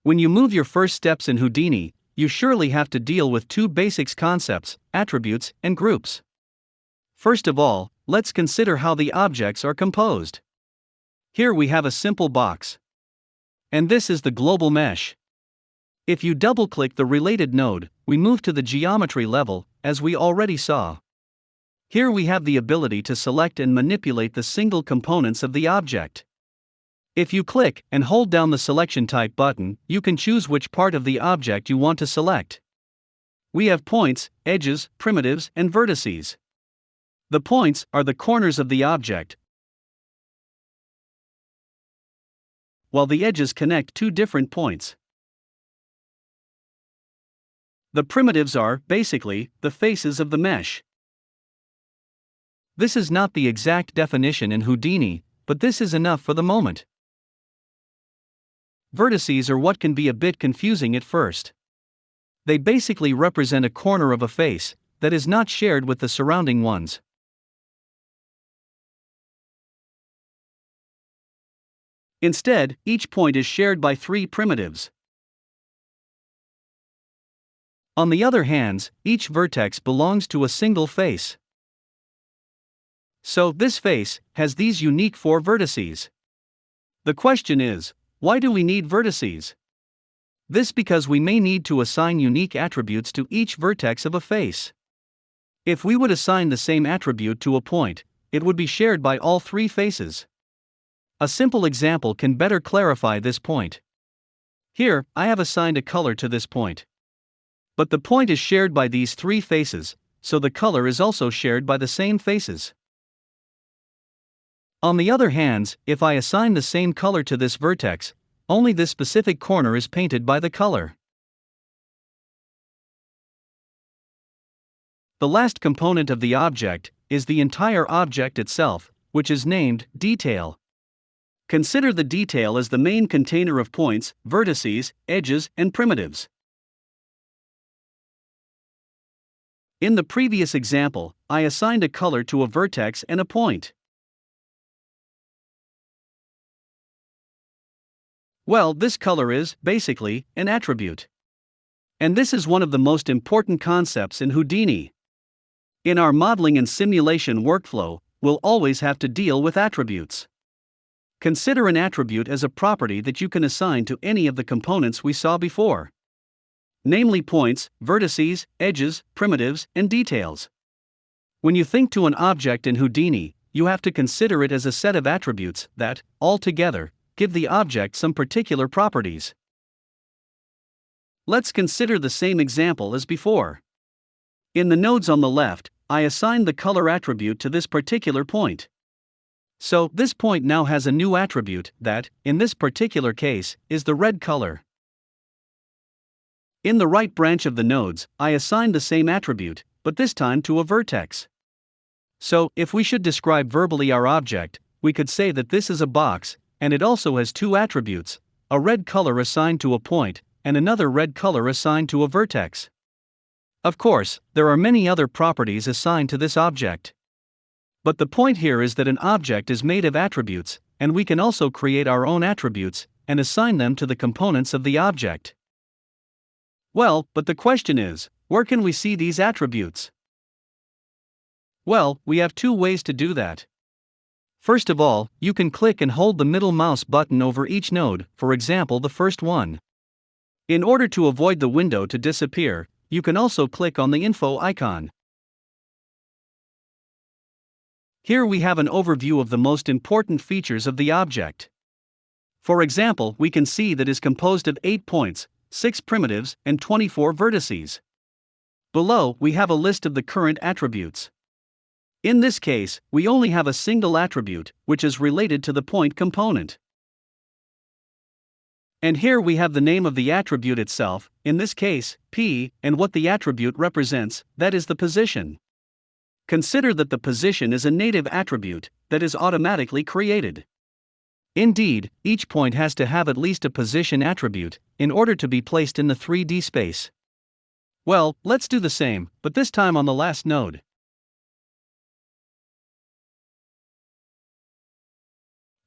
When you move your first steps in Houdini, you surely have to deal with two basic concepts: attributes and groups. First of all, let's consider how the objects are composed. Here we have a simple box. And this is the global mesh. If you double-click the related node, we move to the geometry level, as we already saw. Here we have the ability to select and manipulate the single components of the object. If you click and hold down the selection type button, you can choose which part of the object you want to select. We have points, edges, primitives, and vertices. The points are the corners of the object, while the edges connect two different points. The primitives are, basically, the faces of the mesh. This is not the exact definition in Houdini, but this is enough for the moment. Vertices are what can be a bit confusing at first. They basically represent a corner of a face that is not shared with the surrounding ones. Instead, each point is shared by three primitives. On the other hand, each vertex belongs to a single face. So, this face has these unique four vertices. The question is, why do we need vertices? This because we may need to assign unique attributes to each vertex of a face. If we would assign the same attribute to a point, it would be shared by all three faces. A simple example can better clarify this point. Here, I have assigned a color to this point. But the point is shared by these three faces, so the color is also shared by the same faces. On the other hand, if I assign the same color to this vertex, only this specific corner is painted by the color. The last component of the object is the entire object itself, which is named detail. Consider the detail as the main container of points, vertices, edges, and primitives. In the previous example, I assigned a color to a vertex and a point. Well, this color is, basically, an attribute. And this is one of the most important concepts in Houdini. In our modeling and simulation workflow, we'll always have to deal with attributes. Consider an attribute as a property that you can assign to any of the components we saw before. Namely points, vertices, edges, primitives, and details. When you think to an object in Houdini, you have to consider it as a set of attributes that, altogether, give the object some particular properties. Let's consider the same example as before. In the nodes on the left, I assigned the color attribute to this particular point. So, this point now has a new attribute that, in this particular case, is the red color. In the right branch of the nodes, I assigned the same attribute, but this time to a vertex. So, if we should describe verbally our object, we could say that this is a box, and it also has two attributes, a red color assigned to a point, and another red color assigned to a vertex. Of course, there are many other properties assigned to this object. But the point here is that an object is made of attributes, and we can also create our own attributes, and assign them to the components of the object. Well, but the question is, where can we see these attributes? Well, we have two ways to do that. First of all, you can click and hold the middle mouse button over each node, for example the first one. In order to avoid the window to disappear, you can also click on the info icon. Here we have an overview of the most important features of the object. For example, we can see that it is composed of 8 points, 6 primitives, and 24 vertices. Below, we have a list of the current attributes. In this case, we only have a single attribute, which is related to the point component. And here we have the name of the attribute itself, in this case, P, and what the attribute represents, that is the position. Consider that the position is a native attribute that is automatically created. Indeed, each point has to have at least a position attribute in order to be placed in the 3D space. Well, let's do the same, but this time on the last node.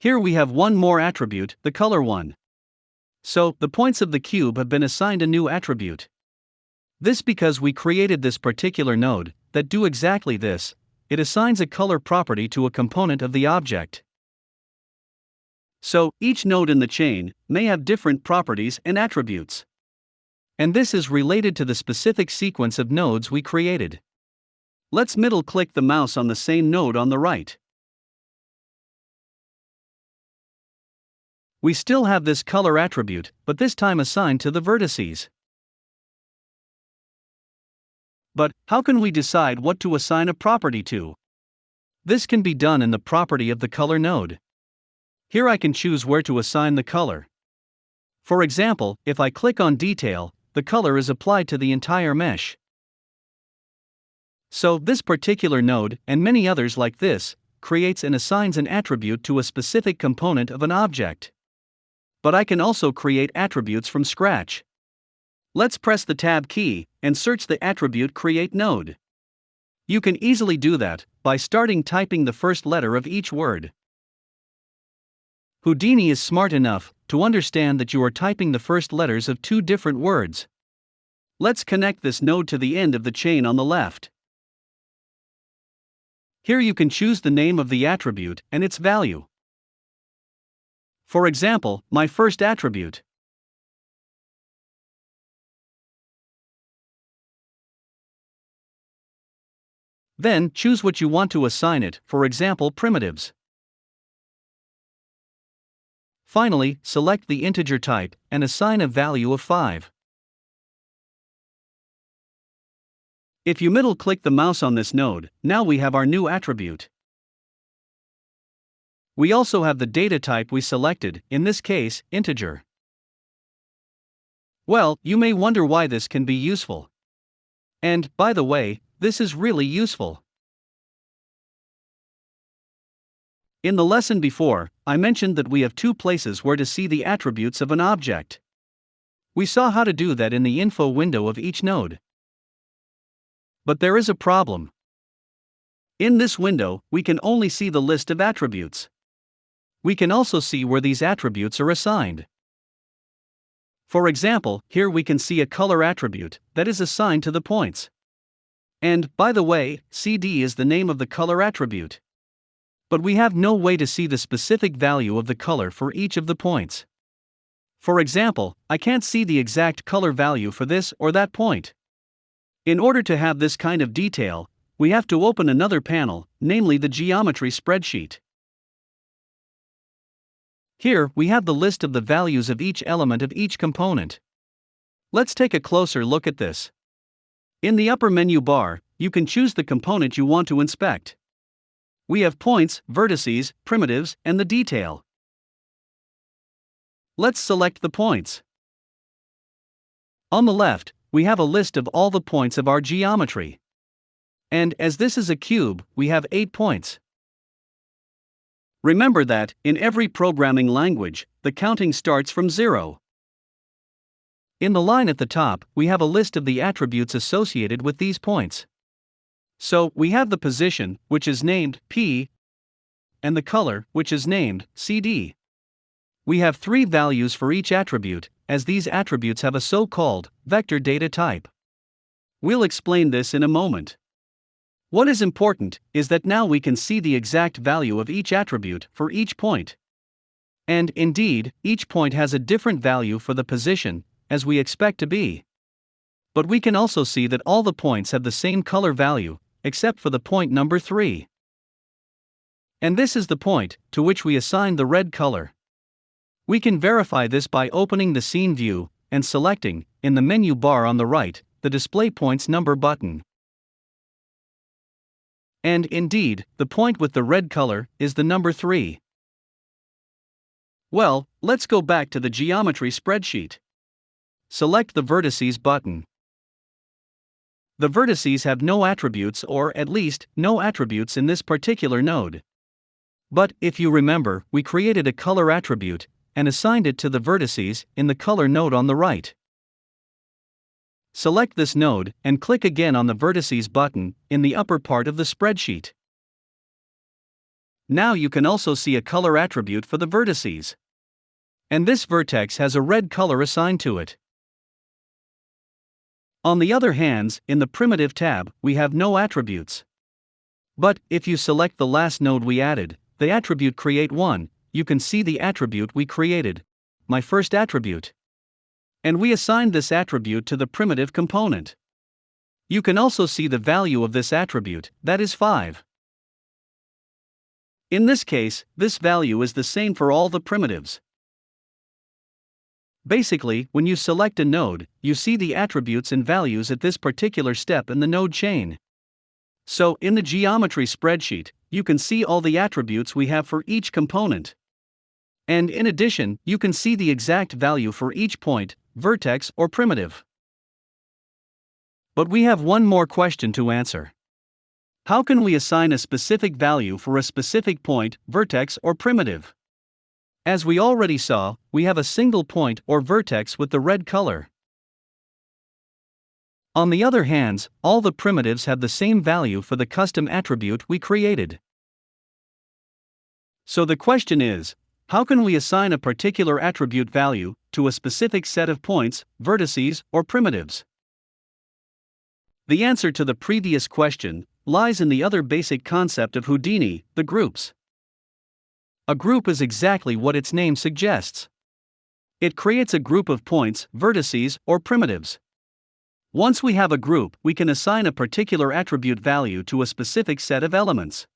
Here we have one more attribute, the color one. So, the points of the cube have been assigned a new attribute. This because we created this particular node that do exactly this. It assigns a color property to a component of the object. So, each node in the chain may have different properties and attributes. And this is related to the specific sequence of nodes we created. Let's middle-click the mouse on the same node on the right. We still have this color attribute, but this time assigned to the vertices. But, how can we decide what to assign a property to? This can be done in the property of the color node. Here I can choose where to assign the color. For example, if I click on Detail, the color is applied to the entire mesh. So, this particular node, and many others like this, creates and assigns an attribute to a specific component of an object. But I can also create attributes from scratch. Let's press the Tab key and search the attribute Create node. You can easily do that by starting typing the first letter of each word. Houdini is smart enough to understand that you are typing the first letters of two different words. Let's connect this node to the end of the chain on the left. Here you can choose the name of the attribute and its value. For example, my first attribute. Then, choose what you want to assign it, for example, primitives. Finally, select the integer type and assign a value of 5. If you middle-click the mouse on this node, now we have our new attribute. We also have the data type we selected, in this case, integer. Well, you may wonder why this can be useful. And, by the way, this is really useful. In the lesson before, I mentioned that we have two places where to see the attributes of an object. We saw how to do that in the info window of each node. But there is a problem. In this window, we can only see the list of attributes. We can also see where these attributes are assigned. For example, here we can see a color attribute that is assigned to the points. And, by the way, CD is the name of the color attribute. But we have no way to see the specific value of the color for each of the points. For example, I can't see the exact color value for this or that point. In order to have this kind of detail, we have to open another panel, namely the geometry spreadsheet. Here, we have the list of the values of each element of each component. Let's take a closer look at this. In the upper menu bar, you can choose the component you want to inspect. We have points, vertices, primitives, and the detail. Let's select the points. On the left, we have a list of all the points of our geometry. And as this is a cube, we have 8 points. Remember that, in every programming language, the counting starts from 0. In the line at the top, we have a list of the attributes associated with these points. So, we have the position, which is named P, and the color, which is named CD. We have 3 values for each attribute, as these attributes have a so-called vector data type. We'll explain this in a moment. What is important is that now we can see the exact value of each attribute for each point. And, indeed, each point has a different value for the position, as we expect to be. But we can also see that all the points have the same color value, except for the point number 3. And this is the point to which we assign the red color. We can verify this by opening the scene view and selecting, in the menu bar on the right, the Display Points Number button. And indeed, the point with the red color is the number 3. Well, let's go back to the geometry spreadsheet. Select the Vertices button. The vertices have no attributes, or at least, no attributes in this particular node. But, if you remember, we created a color attribute and assigned it to the vertices in the color node on the right. Select this node and click again on the Vertices button in the upper part of the spreadsheet. Now you can also see a color attribute for the vertices. and this vertex has a red color assigned to it. On the other hand, in the primitive tab, we have no attributes. But if you select the last node we added, the attribute create1, you can see the attribute we created, my first attribute. And we assigned this attribute to the primitive component. You can also see the value of this attribute, that is 5. In this case, this value is the same for all the primitives. Basically, when you select a node, you see the attributes and values at this particular step in the node chain. So, in the geometry spreadsheet, you can see all the attributes we have for each component. And in addition, you can see the exact value for each point, vertex, or primitive. But we have one more question to answer. How can we assign a specific value for a specific point, vertex, or primitive? As we already saw, we have a single point or vertex with the red color. On the other hand, all the primitives have the same value for the custom attribute we created. So the question is, how can we assign a particular attribute value to a specific set of points, vertices, or primitives? The answer to the previous question lies in the other basic concept of Houdini, the groups. A group is exactly what its name suggests. It creates a group of points, vertices, or primitives. Once we have a group, we can assign a particular attribute value to a specific set of elements.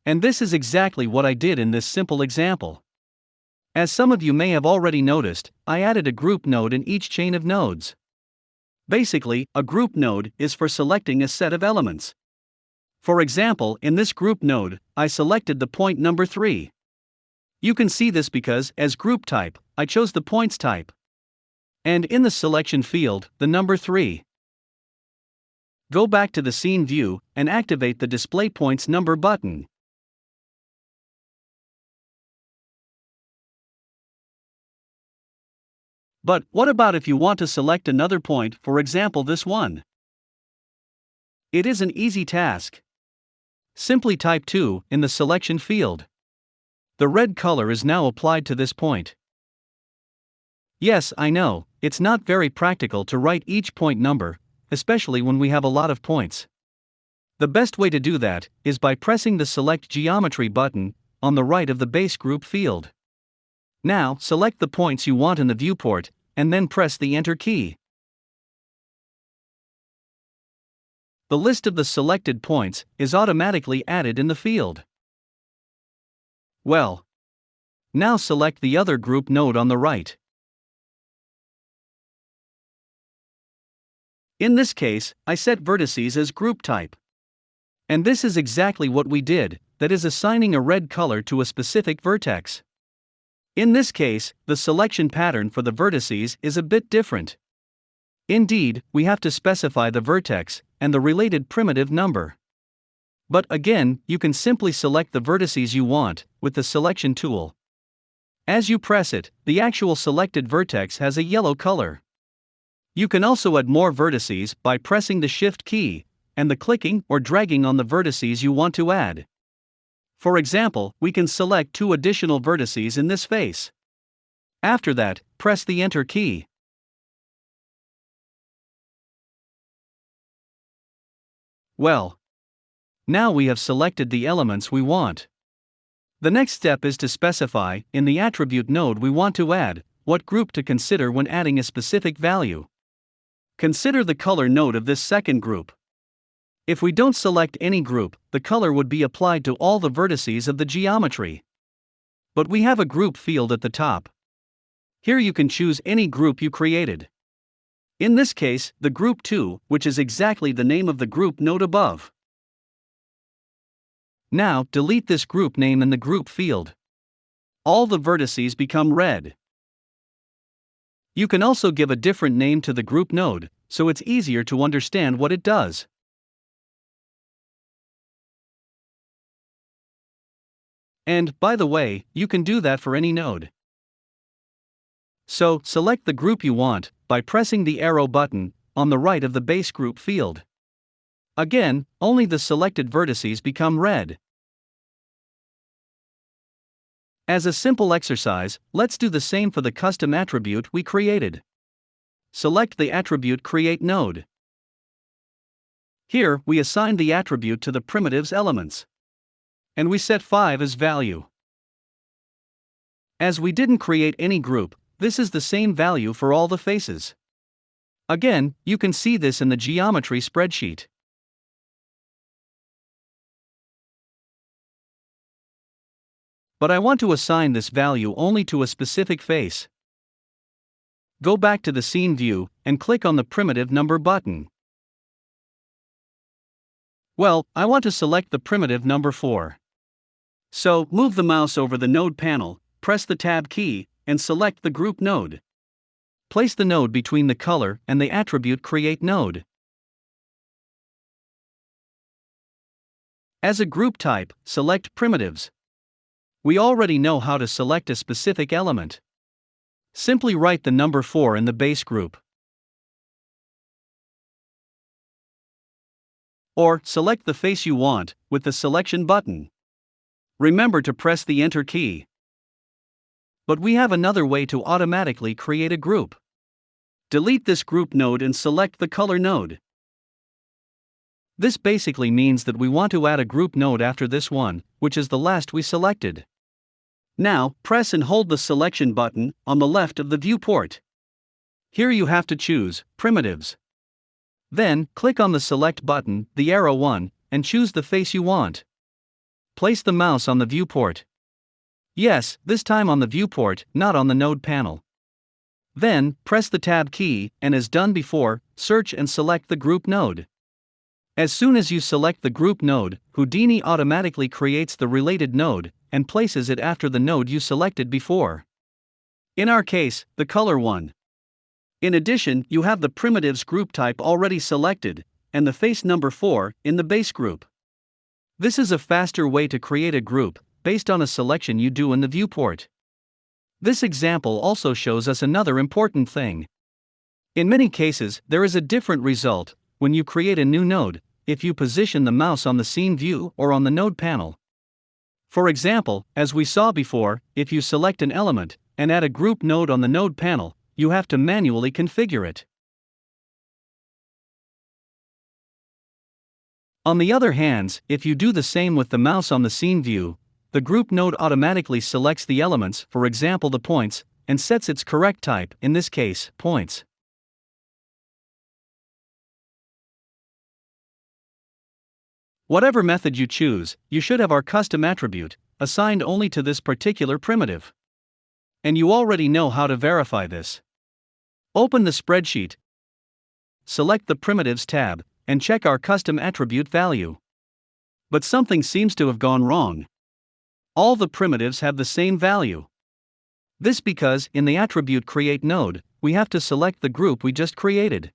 And this is exactly what I did in this simple example. As some of you may have already noticed, I added a group node in each chain of nodes. Basically, a group node is for selecting a set of elements. For example, in this group node, I selected the point number 3. You can see this because, as group type, I chose the points type. And in the selection field, the number 3. Go back to the scene view and activate the Display Points Number button. But what about if you want to select another point, for example this one? It is an easy task. Simply type 2 in the selection field. The red color is now applied to this point. Yes, I know, it's not very practical to write each point number, especially when we have a lot of points. The best way to do that is by pressing the Select Geometry button on the right of the base group field. Now, select the points you want in the viewport, and then press the Enter key. The list of the selected points is automatically added in the field. Well, now select the other group node on the right. In this case, I set vertices as group type. And this is exactly what we did, that is assigning a red color to a specific vertex. In this case, the selection pattern for the vertices is a bit different. Indeed, we have to specify the vertex and the related primitive number. But again, you can simply select the vertices you want with the selection tool. As you press it, the actual selected vertex has a yellow color. You can also add more vertices by pressing the Shift key and the clicking or dragging on the vertices you want to add. For example, we can select 2 additional vertices in this face. After that, press the Enter key. Well, now we have selected the elements we want. The next step is to specify, in the attribute node we want to add, what group to consider when adding a specific value. Consider the color node of this second group. If we don't select any group, the color would be applied to all the vertices of the geometry. But we have a group field at the top. Here you can choose any group you created. In this case, the group 2, which is exactly the name of the group node above. Now, delete this group name in the group field. All the vertices become red. You can also give a different name to the group node, so it's easier to understand what it does. And, by the way, you can do that for any node. So, select the group you want by pressing the arrow button on the right of the base group field. Again, only the selected vertices become red. As a simple exercise, let's do the same for the custom attribute we created. Select the attribute Create node. Here, we assign the attribute to the primitive's elements. And we set 5 as value. As we didn't create any group, this is the same value for all the faces. Again, you can see this in the geometry spreadsheet. But I want to assign this value only to a specific face. Go back to the scene view and click on the primitive number button. Well, I want to select the primitive number 4. So, move the mouse over the node panel, press the Tab key, and select the group node. Place the node between the color and the attribute Create node. As a group type, select primitives. We already know how to select a specific element. Simply write the number 4 in the base group. Or, select the face you want with the selection button. Remember to press the Enter key. But we have another way to automatically create a group. Delete this group node and select the color node. This basically means that we want to add a group node after this one, which is the last we selected. Now, press and hold the selection button on the left of the viewport. Here you have to choose Primitives. Then, click on the Select button, the arrow one, and choose the face you want. Place the mouse on the viewport. Yes, this time on the viewport, not on the node panel. Then, press the Tab key, and as done before, search and select the group node. As soon as you select the group node, Houdini automatically creates the related node and places it after the node you selected before. In our case, the color one. In addition, you have the primitives group type already selected, and the face number 4 in the base group. This is a faster way to create a group, based on a selection you do in the viewport. This example also shows us another important thing. In many cases, there is a different result when you create a new node, if you position the mouse on the scene view or on the node panel. For example, as we saw before, if you select an element and add a group node on the node panel, you have to manually configure it. On the other hand, if you do the same with the mouse on the scene view, the group node automatically selects the elements, for example the points, and sets its correct type, in this case, points. Whatever method you choose, you should have our custom attribute, assigned only to this particular primitive. And you already know how to verify this. Open the spreadsheet, select the Primitives tab, and check our custom attribute value. But something seems to have gone wrong. All the primitives have the same value. This because, in the attribute Create node, we have to select the group we just created.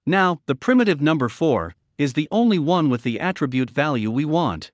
Now, the primitive number 4 is the only one with the attribute value we want.